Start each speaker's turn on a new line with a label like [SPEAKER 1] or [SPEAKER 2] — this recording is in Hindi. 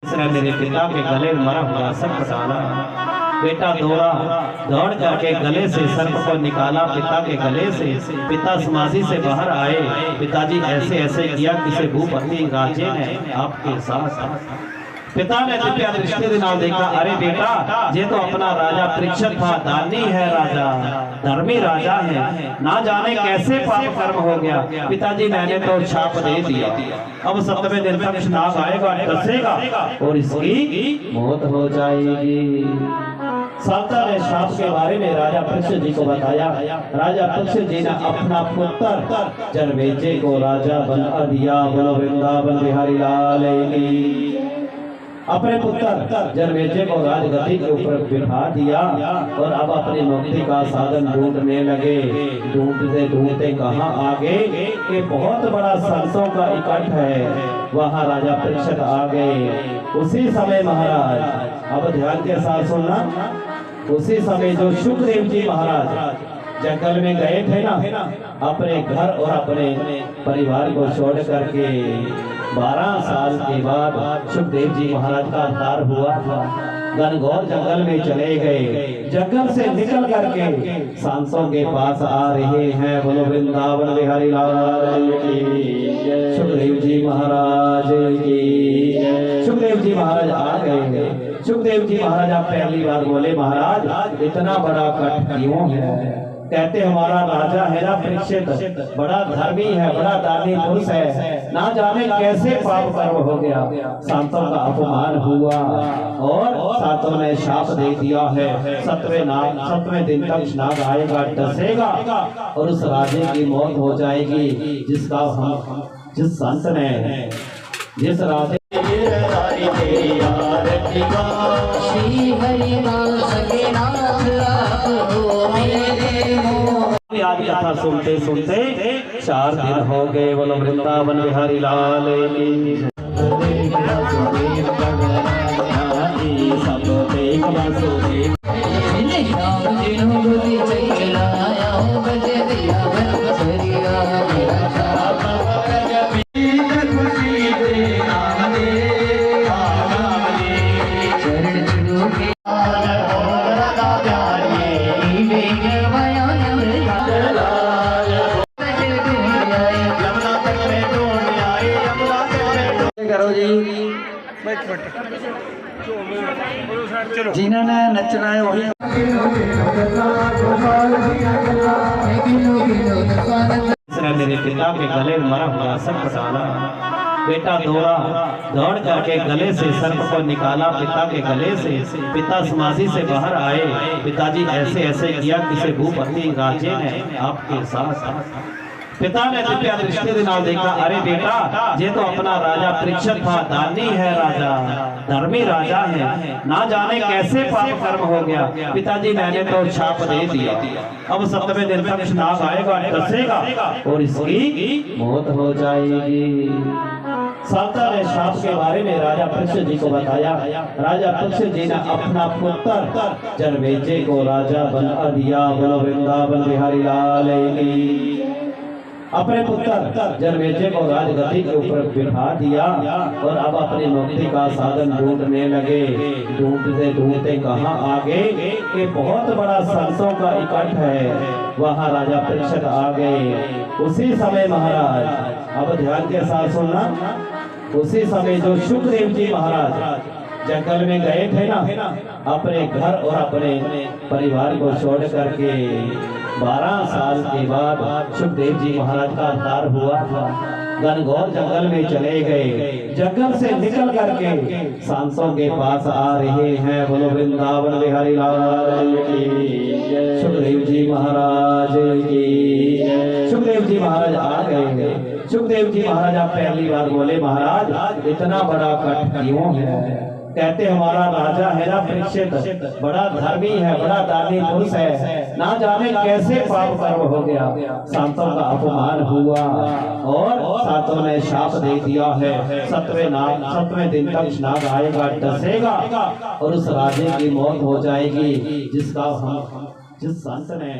[SPEAKER 1] इसने मेरे पिता के गले में मरा हुआ सर्प डाला। बेटा दौड़ करके गले से सर्प को निकाला पिता के गले से। पिता समाधि से बाहर आए। पिताजी ऐसे ऐसे किया किसी भूपति राजे ने आपके साथ। पिता ने दिव्य दृष्टि के नाम देखा, अरे बेटा ये तो अपना राजा परीक्षित था, दानी है राजा, धर्मी राजा है, ना जाने कैसे पाप कर्म हो गया। पिताजी मैंने तो छाप दे दिया, अब 7वें दिन तक नाग आएगा, डसेगा और इसकी मौत हो जाएगी। साता ने शाप के बारे में राजा परीक्षित जी को बताया। राजा परीक्षित जी ने अपना पुत्र जनमेजय को राजा बना दिया। बोलो वृंदावन बिहारी लाल की। अपने पुत्र जनमेजय को राजगद्दी के ऊपर बिठा दिया और अब अपनी मुक्ति का साधन ढूंढने लगे। ढूंढते ढूंढते कहाँ आ गए कि बहुत बड़ा संतों का इकट्ठ है, वहाँ राजा परीक्षित आ गए। उसी समय महाराज, अब ध्यान के साथ सुनना, उसी समय जो सुखदेव जी महाराज जंगल में गए थे ना, अपने घर और अपने परिवार को छोड़ करके 12 साल के बाद सुखदेव जी महाराज का अवतार हुआ था। घनघोर जंगल में चले गए। जंगल से निकल करके सांसों के पास आ रहे हैं। बोलो वृंदावन बिहारी लाल की। सुखदेव जी महाराज की। सुखदेव जी महाराज आ गए। सुखदेव जी महाराज आप पहली बार बोले, महाराज इतना बड़ा कष्ट क्यों है? कहते हमारा राजा है ना परीक्षित, बड़ा धर्मी है, बड़ा दानी पुरुष है, ना जाने कैसे पाप कर्म हो गया, संतों का अपमान हुआ और संतों ने शाप दे दिया है। 7वें दिन तक नाग आएगा, डसेगा और उस राजे की मौत हो जाएगी, जिसका जिस संत ने जिस राजे आज कथा सुनते सुनते 4 दिन हो गए। बोलो वृंदावन बिहारी लाल की।
[SPEAKER 2] करो जी, जिन्होंने नचना है वही।
[SPEAKER 1] इसने मेरे पिता के गले में मरा हुआ सर्प डाला। बेटा दौड़ करके गले से सर्प को निकाला पिता के गले से। पिता समाधि से बाहर आए। पिताजी ऐसे ऐसे किया किसी भूपति राजे ने आपके साथ। पिता ने दिव्य दृष्टि के नाम देखा, अरे बेटा ये तो अपना राजा परीक्षित था, दानी है राजा, धर्मी राजा है, ना जाने कैसे पाप कर्म हो गया। पिताजी मैंने तो छाप दे दिया, अब 7वें दिन तक नाग आएगा, डसेगा और इसकी मौत हो जाएगी। साता ने शाप के बारे में राजा परीक्षित जी को बताया। राजा परीक्षित जी ने अपना पुत्र जनमेजय को राजा बना दिया। बोलो वृंदावन बिहारी लाल की। अपने पुत्र जनमेजय को राजगद्दी के ऊपर बिठा दिया और अब अपनी मुक्ति का साधन ढूंढने लगे। ढूंढते ढूंढते कहाँ आ गए कि बहुत बड़ा संतों का इकट्ठ है, वहाँ राजा परीक्षित आ गए। उसी समय महाराज, अब ध्यान के साथ सुनना, उसी समय जो सुखदेव जी महाराज जंगल में गए थे ना, अपने घर और अपने परिवार को छोड़ करके 12 साल के बाद सुखदेव जी महाराज का अवतार हुआ था। घनघोर जंगल में चले गए। जंगल से निकल करके सांसों के पास आ रहे हैं। बोलो वृंदावन बिहारी लाल की। सुखदेव जी महाराज की। सुखदेव जी महाराज आ गए। सुखदेव जी महाराज आप पहली बार बोले, महाराज इतना बड़ा कष्ट क्यों है? कहते हमारा राजा है ना परीक्षित, बड़ा धर्मी है, बड़ा दानी पुरुष है, ना जाने कैसे पाप कर्म हो गया, संतों का अपमान हुआ और संतों ने शाप दे दिया है। 7वें दिन तक नाग आएगा, डसेगा और उस राजे की मौत हो जाएगी, जिस संत ने